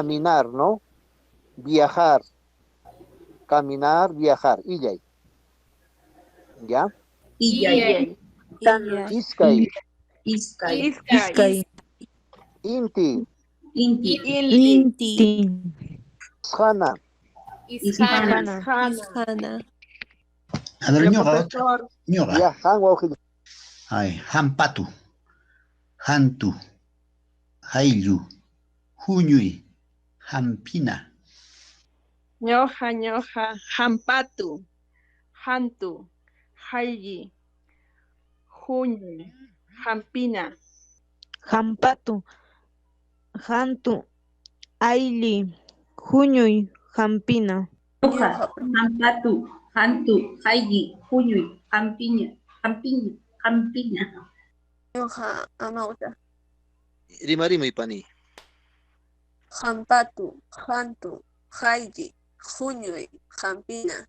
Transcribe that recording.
caminar, ¿no? Viajar, caminar, viajar. Illay, ¿ya? Iyay. Iyay. Tana. Iskay, Iskay. Iskay. inti, Inti. Inti. shana, Ishana. Ishana. A ver, Ya, ñoqa, profesor. ñoqa. ya, han wauqil. Ay, hampatu, hantu, hayllu, huñuy, hampina. Ñoja, hampatu, hantu, hayyi, huñuy, hampina. Hampatu. Hantu. Aili. Huñuy. Hampina. Ñuqa. Hampatu. Hantu. Hayyi. Huñuy. Hampiña. Hampiña. Hampiña. Ñuqa amawta Rimarimay pani. hampatu, hantu, hayyi, huñuy, hampina.